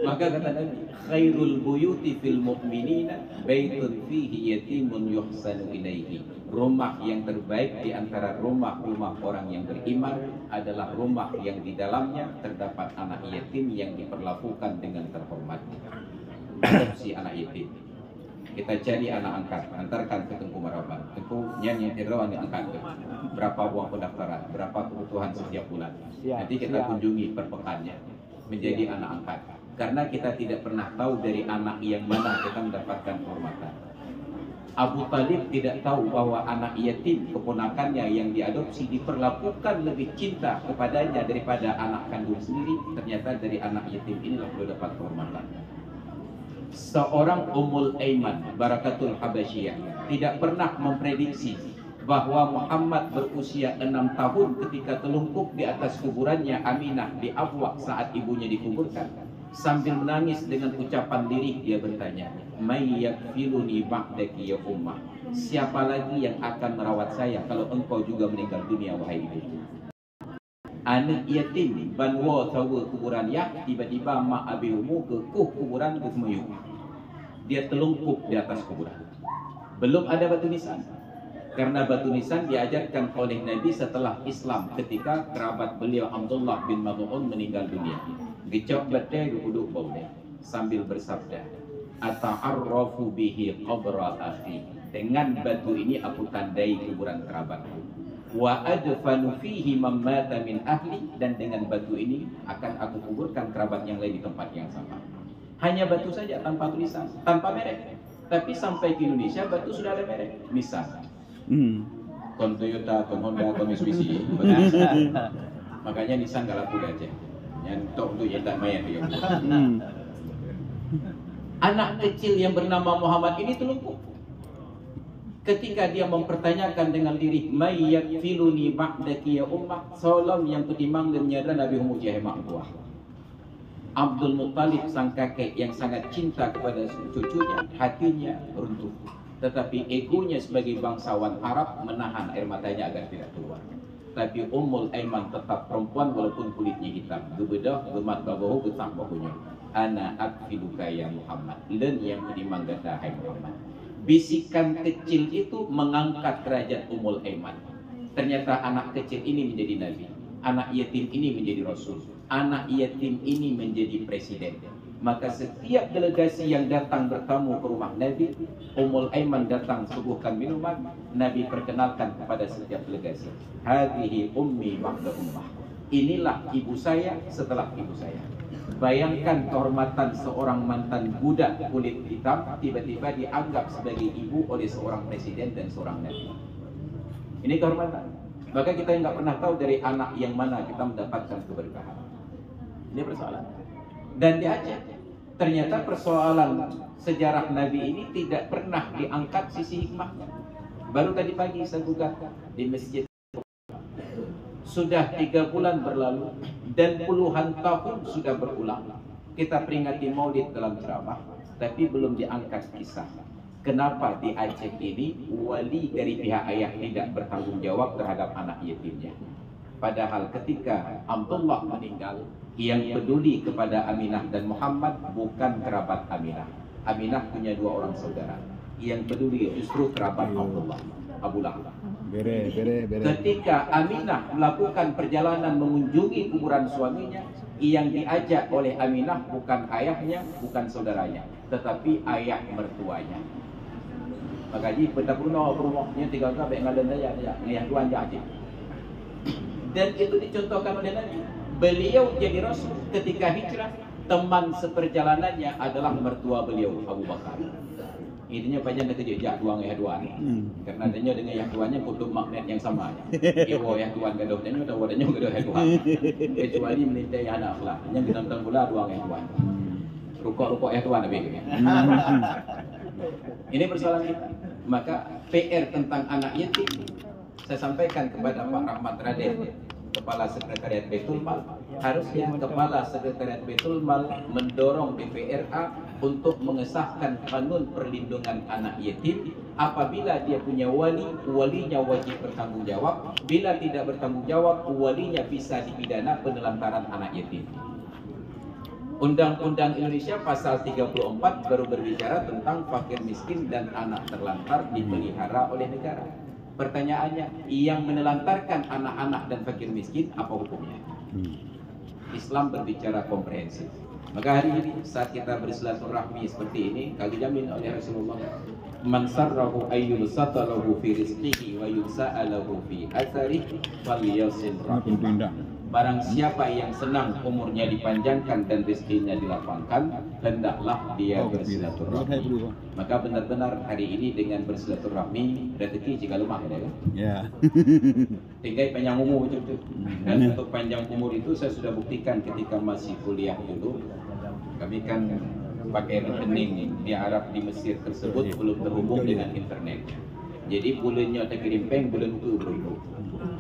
Maka kata Nabi, khairul buyuti fil mu'minina baitun fihi yatimun yuhsanu ilaihi. Rumah yang terbaik di antara rumah-rumah orang yang beriman adalah rumah yang di dalamnya terdapat anak yatim yang diperlakukan dengan terhormat. Adopsi anak yatim. Kita cari anak angkat, antarkan ke Tengku Maraban. Tengku nyanyi tirawan angkat. Berapa uang pendaftaran, berapa kebutuhan setiap bulan. Nanti kita kunjungi per pekannya menjadi anak angkat. Karena kita tidak pernah tahu dari anak yang mana kita mendapatkan kehormatan. Abu Talib tidak tahu bahwa anak yatim keponakannya yang diadopsi diperlakukan lebih cinta kepadanya daripada anak kandung sendiri. Ternyata dari anak yatim inilah beliau dapat kehormatan. Seorang Ummul Aiman Barakatul Habasyiyah tidak pernah memprediksi bahwa Muhammad berusia 6 tahun ketika telungkup di atas kuburannya Aminah di Abwa saat ibunya dikuburkan. Sambil menangis dengan ucapan lirih dia bertanya, "May yakfiluni ba'daki ya ummah?" Siapa lagi yang akan merawat saya kalau engkau juga meninggal dunia wahai ibu? Anak yatim banwa tawa kuburan ya, tiba-tiba mak abimu ke kuburan ke Semeru. Dia telungkup di atas kuburan. Belum ada batu nisan. Karena batu nisan diajarkan oleh Nabi setelah Islam ketika kerabat beliau Abdullah bin Mad'un meninggal dunia. Gecok batai duduk bawah sambil bersabda, "Ata'arrafu bihi qabra akhi." Dengan batu ini aku tandai kuburan kerabatku. Wa adfanu fihi man mata min ahli, dan dengan batu ini akan aku kuburkan kerabat yang lain di tempat yang sama. Hanya batu saja tanpa tulisan, tanpa merek. Tapi sampai ke Indonesia batu sudah ada merek. Misal kon Toyota, kon Honda, kon Mitsubishi. Makanya Nissan gak laku aja. Nyantok tu yang tak mayan dia. Anak kecil yang bernama Muhammad ini telungkup. Ketika dia mempertanyakan dengan diri, "May yakfiluni ba'daki ya ummah?" Solam yang ketimang dan menyadar Nabi Muhammad mak buah. Abdul Muttalib sang kakek yang sangat cinta kepada cucunya, hatinya runtuh. Tetapi egonya sebagai bangsawan Arab menahan air matanya agar tidak keluar. Tapi Ummul Aiman tetap perempuan walaupun kulitnya hitam. Gebedah, gemat babahu, getah bahunya. Ana akfiluka ya Muhammad. Dan yang ketimang gata hai Muhammad. Bisikan kecil itu mengangkat derajat Ummul Aiman. Ternyata anak kecil ini menjadi nabi. Anak yatim ini menjadi rasul. Anak yatim ini menjadi presiden. Maka setiap delegasi yang datang bertamu ke rumah Nabi, Ummul Aiman datang suguhkan minuman, Nabi perkenalkan kepada setiap delegasi. Hadhihi ummi ba'da ummah. Inilah ibu saya setelah ibu saya. Bayangkan kehormatan seorang mantan budak kulit hitam tiba-tiba dianggap sebagai ibu oleh seorang presiden dan seorang nabi. Ini kehormatan. Maka kita nggak pernah tahu dari anak yang mana kita mendapatkan keberkahan. Ini persoalan. Dan di Aceh, ternyata persoalan sejarah Nabi ini tidak pernah diangkat sisi hikmahnya. Baru tadi pagi saya gugat di masjid. Sudah 3 bulan berlalu dan puluhan tahun sudah berulang kita peringati Maulid dalam ceramah, tapi belum diangkat kisah kenapa di Aceh ini wali dari pihak ayah tidak bertanggung jawab terhadap anak yatimnya. Padahal ketika Abdullah meninggal, yang peduli kepada Aminah dan Muhammad bukan kerabat Aminah. Aminah punya 2 orang saudara. Yang peduli justru kerabat Abdullah, Abu Lahab. Ketika Aminah melakukan perjalanan mengunjungi kuburan suaminya, yang diajak oleh Aminah bukan ayahnya, bukan saudaranya, tetapi ayah mertuanya. Makanya betapun rumahnya 3 kali ngadan daya yang tuan jadi. Dan itu dicontohkan oleh Nabi. Beliau jadi rasul ketika hijrah, teman seperjalanannya adalah mertua beliau, Abu Bakar. Intinya pajan nak kerja jak duang duan. Karena adanya dengan yang tuannya kutub magnet yang sama. Ewo yang tuan gaduh dan ada wadanya gaduh duan. Kecuali menitai anak lah. Yang kita pula duang yang tuan. Rukuk-rukuk yang tuan lebih. Ini persoalan kita. Maka PR tentang anak yatim saya sampaikan kepada Pak Rahmat Raden, Kepala Sekretariat Baitul Mal. Harusnya Kepala Sekretariat Baitul Mal mendorong BPRA untuk mengesahkan kanun perlindungan anak yatim. Apabila dia punya wali, walinya wajib bertanggung jawab. Bila tidak bertanggung jawab, walinya bisa dipidana penelantaran anak yatim. Undang-Undang Indonesia pasal 34 baru berbicara tentang fakir miskin dan anak terlantar dipelihara oleh negara. Pertanyaannya, yang menelantarkan anak-anak dan fakir miskin apa hukumnya? Islam berbicara komprehensif. Maka hari ini saat kita bersilaturahmi seperti ini, kami jamin oleh Rasulullah, man sarrahu ayyul satalahu fi rizqihi wa yusa'alahu fi atharihi falyasil rahimah. Barang siapa yang senang umurnya dipanjangkan dan rezekinya dilapangkan, hendaklah dia bersilaturahmi. Maka benar-benar hari ini dengan bersilaturahmi, rezeki jika lemah ya kan? Ya. Tinggal panjang umur itu. Dan untuk panjang umur itu saya sudah buktikan ketika masih kuliah dulu. Kami kan pakai rekening di Arab, di Mesir tersebut belum terhubung dengan internet. Jadi bulannya terkirim peng, bulan itu berhubung.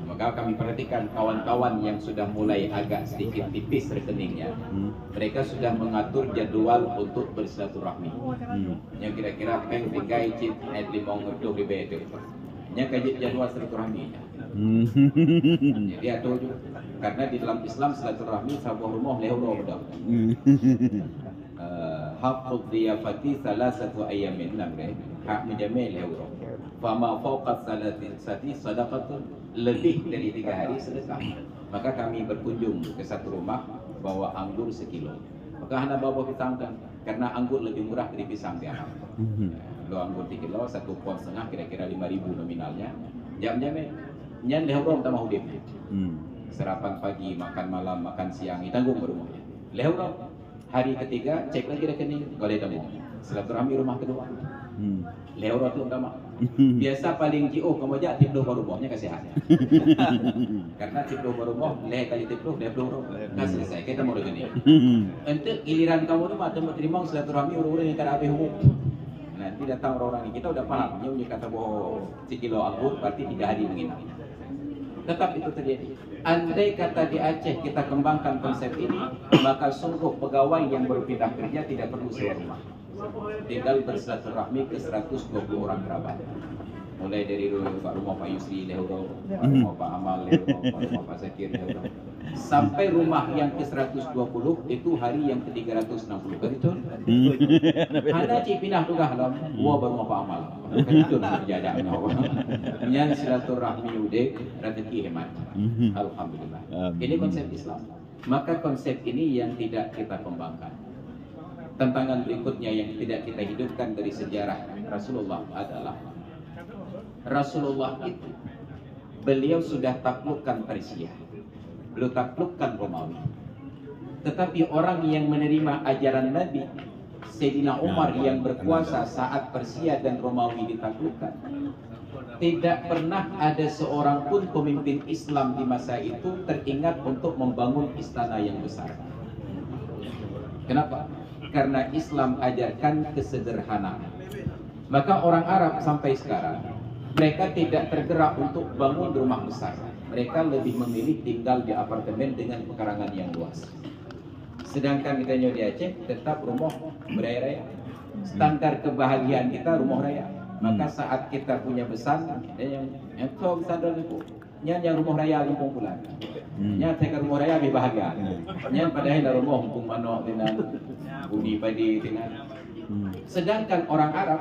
Maka kami perhatikan kawan-kawan yang sudah mulai agak sedikit tipis rekeningnya, mereka sudah mengatur jadwal untuk bersilaturahmi. Yang kira-kira peng tigai cip net 5 di BD. Yang kaji jadwal silaturahminya. Jadi atur juga. Karena di dalam Islam silaturahmi sebuah rumah lehuro bedak. Haqqud diyafati salasatu ayyamin namre. Hak menjamin lehuro. Fama fawqat salatin sati sadaqatun, lebih dari 3 hari sedekah. Maka kami berkunjung ke satu rumah bawa anggur sekilo. Maka hana bawa pisang kan, karena anggur lebih murah dari pisang di Arab. Lo anggur 3 kilo, 1,5 pon kira-kira 5.000 nominalnya. Jam-jamnya nyan lehurong tamah hudip. Sarapan pagi, makan malam, makan siang, ditanggung rumahnya. Lehurong hari ketiga cek lagi rekening, boleh temu. Silaturahmi rumah kedua. Lehurong itu utama. Biasa paling jauh kamu aja tiploh baru rumahnya kasihan. Karena tiploh baru rumah leh kali tiploh nah selesai kita mau begini. Untuk giliran kamu rumah temu terima silaturahmi orang-orang yang kada habis umum. Nanti datang orang-orang ini kita udah paham punya kata bahwa sekilo anggur berarti 3 hari menginap. Tetap itu terjadi. Andai kata di Aceh kita kembangkan konsep ini, maka sungguh pegawai yang berpindah kerja tidak perlu sewa rumah. Tinggal bersilaturahmi ke 120 orang kerabat. Mulai dari rumah Pak Yusri lehuro, rumah Pak Amal lehuro, rumah Pak Zakir lehuro, sampai rumah yang ke 120 itu hari yang ke 360. Betul? Ada cik pindah tugas dalam gua baru rumah Pak Amal. Itu terjadi yang silaturahmi udah rezeki hemat. Alhamdulillah. Ini konsep Islam. Maka konsep ini yang tidak kita kembangkan. Tantangan berikutnya yang tidak kita hidupkan dari sejarah Rasulullah adalah Rasulullah itu beliau sudah taklukkan Persia, beliau taklukkan Romawi. Tetapi orang yang menerima ajaran Nabi, Sayyidina Umar yang berkuasa saat Persia dan Romawi ditaklukkan, tidak pernah ada seorang pun pemimpin Islam di masa itu teringat untuk membangun istana yang besar. Kenapa? Karena Islam ajarkan kesederhanaan. Maka orang Arab sampai sekarang, mereka tidak tergerak untuk bangun rumah besar. Mereka lebih memilih tinggal di apartemen dengan pekarangan yang luas. Sedangkan kita di Aceh tetap rumah beraya-raya. Standar kebahagiaan kita rumah raya. Maka saat kita punya pesan, yang tahu sadar itu, yang rumah raya lumpung pulang. Yang saya rumah raya lebih bahagia. Yang padahal ada rumah lumpung manok dengan budi padi dengan. Sedangkan orang Arab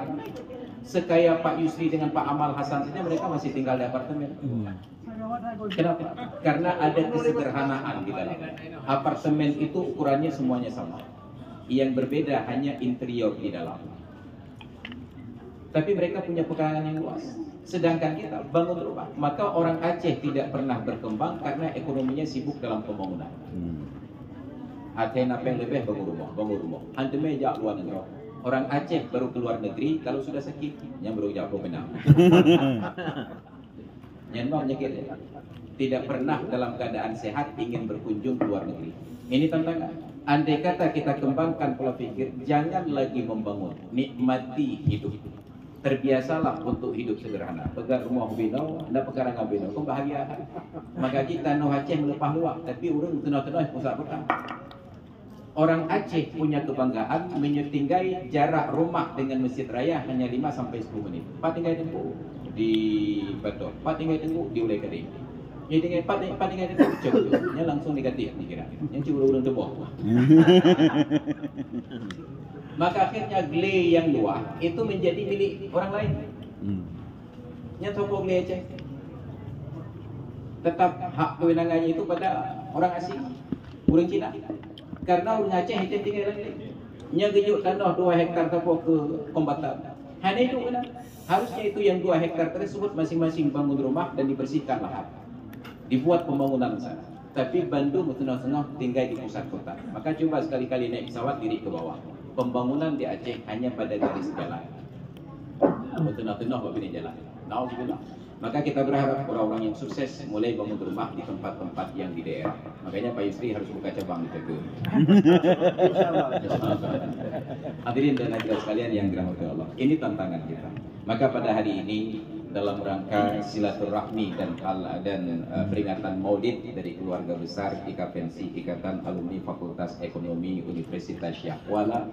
sekaya Pak Yusri dengan Pak Amal Hasan saja mereka masih tinggal di apartemen. Kenapa? Karena ada kesederhanaan di dalam. Apartemen itu ukurannya semuanya sama. Yang berbeda hanya interior di dalam. Tapi mereka punya pekarangan yang luas. Sedangkan kita bangun rumah. Maka orang Aceh tidak pernah berkembang karena ekonominya sibuk dalam pembangunan. Aceh napeng lebih bangun rumah. Anteme jak luar negeri. Orang Aceh baru keluar negeri kalau sudah sakit, yang baru jak benar. Nyanmah penyakit tidak pernah dalam keadaan sehat ingin berkunjung ke luar negeri. Ini tantangan. Andai kata kita kembangkan pola pikir, jangan lagi membangun, nikmati hidup. Terbiasalah untuk hidup sederhana. Pegang rumah bino, anda pekarangan bino, kebahagiaan. Maka kita no Aceh melepah luak, tapi urung tenang-tenang pusat petang. Orang Aceh punya kebanggaan menyetinggai jarak rumah dengan masjid raya hanya 5 sampai 10 menit. Pak tinggal tempuh di Batok, Pak tinggal tempuh di Ulai Keding. Jadi tinggal Pak tinggal tempuh cek-ceknya langsung negatif dikira. Yang cuma urang tebok. Maka akhirnya gle yang luar itu menjadi milik orang lain. Yang toko gle Aceh tetap hak kewenangannya itu pada orang asing, orang Cina. Karena orang Aceh itu tinggal lagi. Nya gejuk tanah 2 hektar tepuk ke Kombatan. Hanya itu benar. Harusnya itu yang 2 hektar tersebut masing-masing bangun rumah dan dibersihkan lahan. Dibuat pembangunan sana. Tapi Bandung tengah-tengah tinggal di pusat kota. Maka coba sekali-kali naik pesawat diri ke bawah. Pembangunan di Aceh hanya pada garis jalan. Tengah-tengah begini jalan. Nauzubillah. Maka kita berharap orang-orang yang sukses mulai bangun rumah di tempat-tempat yang di daerah. Makanya Pak Yusri harus buka cabang di Teguh. Hadirin dan hadirat sekalian yang dirahmati Allah. Ini tantangan kita. Maka pada hari ini dalam rangka silaturahmi dan peringatan Maulid dari keluarga besar IKAPENSI, Ikatan Alumni Fakultas Ekonomi Universitas Syah Kuala,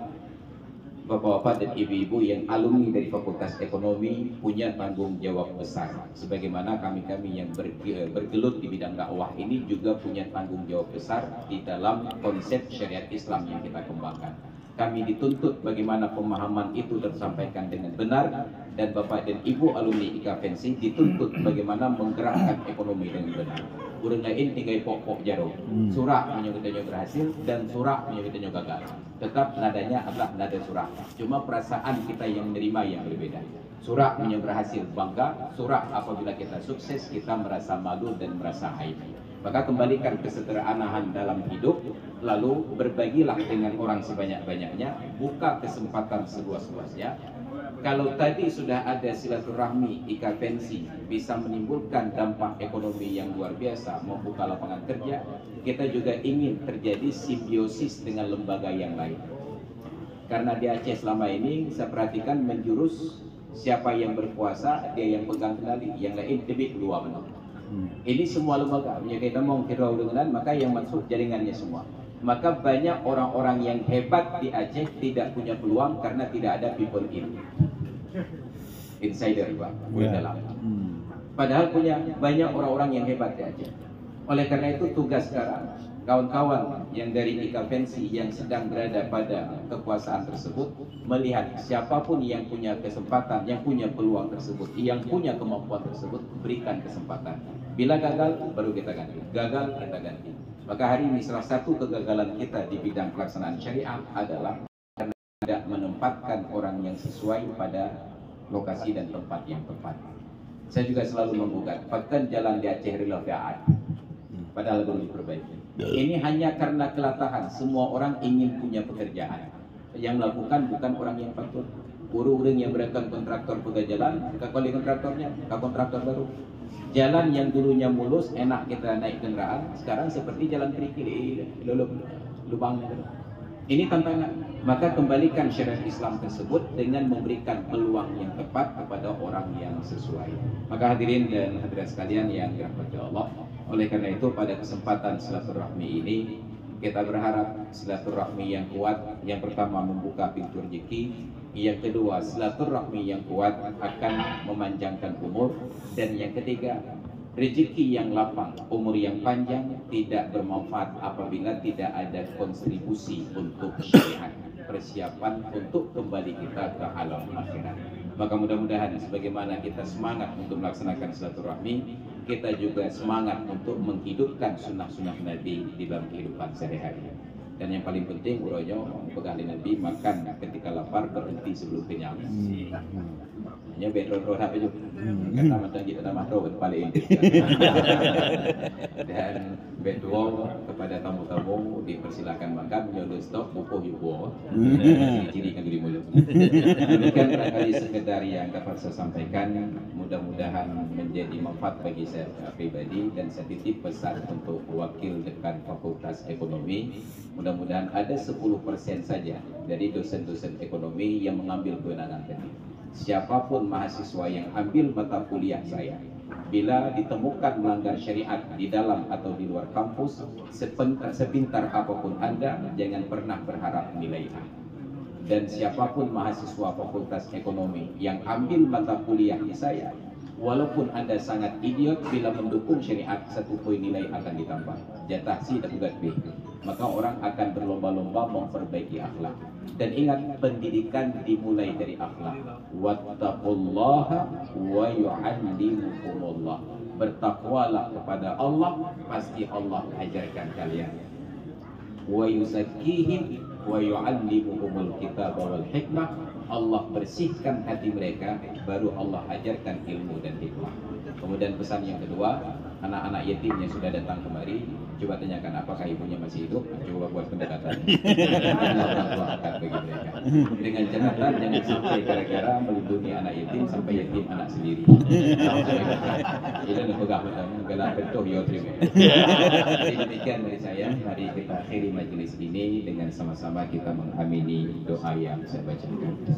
Bapak-bapak dan ibu-ibu yang alumni dari Fakultas Ekonomi punya tanggung jawab besar. Sebagaimana kami-kami yang bergelut di bidang dakwah ini juga punya tanggung jawab besar di dalam konsep syariat Islam yang kita kembangkan. Kami dituntut bagaimana pemahaman itu tersampaikan dengan benar, dan Bapak dan Ibu alumni IKAPENSI dituntut bagaimana menggerakkan ekonomi dengan benar. Urang lain tinggal pokok jarum. Surah menyebutnya berhasil dan surah menyebutnya gagal. Tetap nadanya adalah nada surah. Cuma perasaan kita yang menerima yang berbeda. Surah menyebut berhasil bangga. Surah apabila kita sukses kita merasa malu dan merasa aib. Maka kembalikan kesederhanaan dalam hidup, lalu berbagilah dengan orang sebanyak-banyaknya, buka kesempatan seluas-luasnya. Kalau tadi sudah ada silaturahmi IKAPENSI bisa menimbulkan dampak ekonomi yang luar biasa, membuka lapangan kerja, kita juga ingin terjadi simbiosis dengan lembaga yang lain. Karena di Aceh selama ini saya perhatikan menjurus siapa yang berkuasa, dia yang pegang kendali, yang lain lebih keluar benar. Ini semua lembaga menjadi demong tirau dengan, maka yang masuk jaringannya semua. Maka banyak orang-orang yang hebat di Aceh tidak punya peluang karena tidak ada people insider, Pak, dalam. Padahal punya banyak orang-orang yang hebat di Aceh. Oleh karena itu tugas sekarang kawan-kawan yang dari IKAPENSI yang sedang berada pada kekuasaan tersebut melihat siapapun yang punya kesempatan, yang punya peluang tersebut, yang punya kemampuan tersebut, berikan kesempatan. Bila gagal, baru kita ganti. Gagal, kita ganti. Maka hari ini salah satu kegagalan kita di bidang pelaksanaan syariah adalah karena tidak menempatkan orang yang sesuai pada lokasi dan tempat yang tepat. Saya juga selalu menggugat, bahkan jalan di Aceh Rilau Fi'ad, padahal belum diperbaiki. Ini hanya karena kelatahan. Semua orang ingin punya pekerjaan. Yang melakukan bukan orang yang patut. Urung-urung yang berakan kontraktor pekerja jalan, kakoli kontraktornya, kontraktor baru. Jalan yang dulunya mulus, enak kita naik kendaraan, sekarang seperti jalan kerikil, lubang. Ini tantangan. Maka kembalikan syariat Islam tersebut dengan memberikan peluang yang tepat kepada orang yang sesuai. Maka hadirin dan hadirat sekalian yang dirahmati Allah, oleh karena itu pada kesempatan silaturahmi ini kita berharap silaturahmi yang kuat, yang pertama membuka pintu rezeki, yang kedua silaturahmi yang kuat akan memanjangkan umur, dan yang ketiga rezeki yang lapang, umur yang panjang tidak bermanfaat apabila tidak ada kontribusi untuk syariat, persiapan untuk kembali kita ke alam akhirat. Maka mudah-mudahan sebagaimana kita semangat untuk melaksanakan silaturahmi, kita juga semangat untuk menghidupkan sunnah-sunnah Nabi di dalam kehidupan sehari-hari. Dan yang paling penting uronya pegang Nabi, makan ketika lapar, berhenti sebelum kenyang. Hanya bedron apa juga. Kata macam kita nama roh paling inti. Dan bedro kepada tamu-tamu dipersilakan makan, menyuruh stop buku hibuh. Ciri-ciri kan diri mulut. Demikian barangkali sekedar yang dapat saya sampaikan. Mudah-mudahan menjadi manfaat bagi saya pribadi, dan saya titip pesan untuk wakil dekan Fakultas Ekonomi. Mudah-mudahan ada 10% saja dari dosen-dosen ekonomi yang mengambil kewenangan tadi. Siapapun mahasiswa yang ambil mata kuliah saya, bila ditemukan melanggar syariat di dalam atau di luar kampus, sepintar apapun Anda, jangan pernah berharap nilai A. Dan siapapun mahasiswa Fakultas Ekonomi yang ambil mata kuliah di saya, walaupun Anda sangat idiot, bila mendukung syariat, 1 poin nilai akan ditambah. Jatah C dan bukan B. Maka orang akan berlomba-lomba memperbaiki akhlak. Dan ingat, pendidikan dimulai dari akhlak. Wattaqullaha wa yu'allimukumullah. Bertakwalah kepada Allah, pasti Allah ajarkan kalian. Wa yuzakkihim wa yu'allimukumul kitaba wal hikmah. Allah bersihkan hati mereka, baru Allah ajarkan ilmu dan hikmah. Kemudian pesan yang kedua, anak-anak yatim yang sudah datang kemari, coba tanyakan apakah ibunya masih hidup, coba buat pendekatan. Allah tua akan bagi mereka. Dengan catatan jangan sampai gara-gara melindungi anak yatim sampai yatim anak sendiri. Ini pegang bela betul ya terima. Demikian dari saya, mari kita akhiri majelis ini dengan sama-sama kita mengamini doa yang saya bacakan.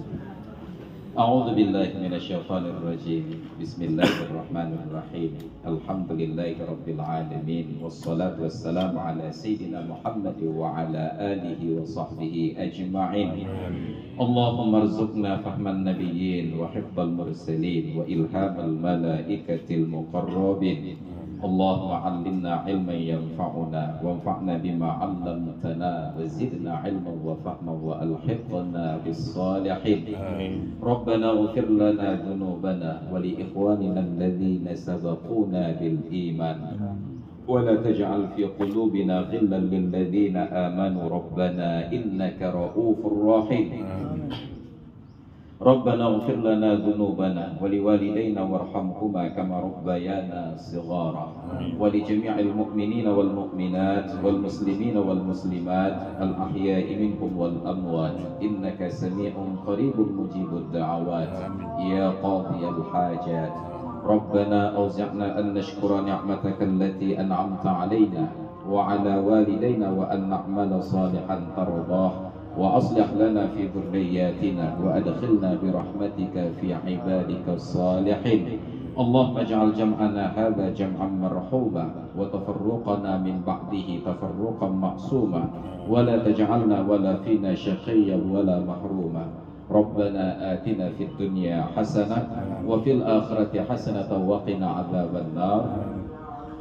A'udzu billahi minasyaitonir rajim. Bismillahirrahmanirrahim. Alhamdulillahirabbil alamin wassalatu wassalamu ala sayyidina Muhammad wa ala alihi wa sahbihi ajma'in. Allahumma arzuqna fahman nabiyyin wa hifdzal mursalin wa ilhamal malaikatil muqarrabin. Allahumma 'allimna 'ilman yanfa'una wanfa'na bima 'allamtana wa zidna 'ilman wa fahman wa alhiqna bis salihin. Rabbana ighfir lana dhunubana wa li ikhwanina alladhina sabaquna bil iman wa la taj'al fi qulubina ghillan lil ladzina amanu rabbana innaka ra'ufur rahim. Rabbana ighfir lana dhunubana wa liwalidayna warhamhuma kama rabbayana shighara wa li jami'il mu'minina wal mu'minat wal muslimina wal muslimat al ahya'i minhum wal amwat innaka sami'un qaribun mujibud da'awat ya qadiyal hajat. Rabbana awzi'na an nashkura ni'mataka allati an'amta 'alaina wa 'ala walidayna wa an na'mala salihan tardah وأصلح لنا في ذرياتنا وأدخلنا برحمتك في عبادك الصالحين. اللهم اجعل جمعنا هذا جمعا مرحوما وتفرقنا من بعده تفرقا معصوما ولا تجعلنا ولا فينا شقيا ولا محروما. ربنا آتنا في الدنيا حسنة وفي الآخرة حسنة وقنا عذاب النار.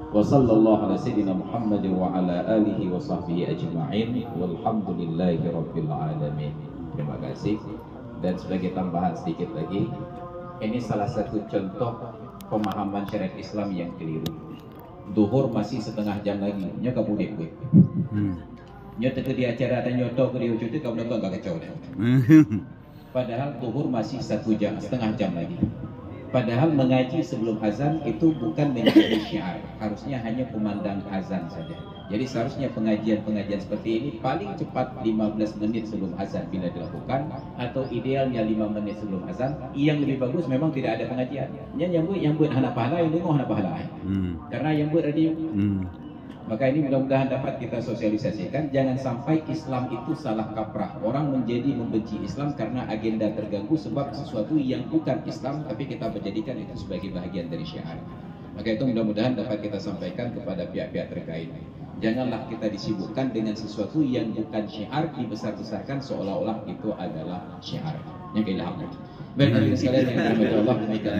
Wassallallahu ala sayyidina Muhammad wa ala alihi wa sahbihi ajma'in walhamdulillahi rabbil alamin. Terima kasih. Dan sebagai tambahan sedikit lagi, ini salah satu contoh pemahaman syariat Islam yang keliru. Duhur masih setengah jam lagi, nya kamu dek gue. Nya teka di acara ada nyoto ke dia cuti kamu nonton gak kacau deh. Padahal duhur masih 1 jam, setengah jam lagi. Padahal mengaji sebelum azan itu bukan menjadi syiar, harusnya hanya kumandang azan saja. Jadi seharusnya pengajian-pengajian seperti ini paling cepat 15 menit sebelum azan bila dilakukan, atau idealnya 5 menit sebelum azan. Yang lebih bagus memang tidak ada pengajian. Yang buat anak pahala, yang dengar anak pahala. Karena yang buat radio. Maka ini mudah-mudahan dapat kita sosialisasikan. Jangan sampai Islam itu salah kaprah. Orang menjadi membenci Islam karena agenda terganggu sebab sesuatu yang bukan Islam, tapi kita menjadikan itu sebagai bahagian dari syiar. Maka itu mudah-mudahan dapat kita sampaikan kepada pihak-pihak terkait. Janganlah kita disibukkan dengan sesuatu yang bukan syiar, dibesar-besarkan seolah-olah itu adalah syiar. Yang ilham. Baik, sekalian yang dirahmati Allah, demikian.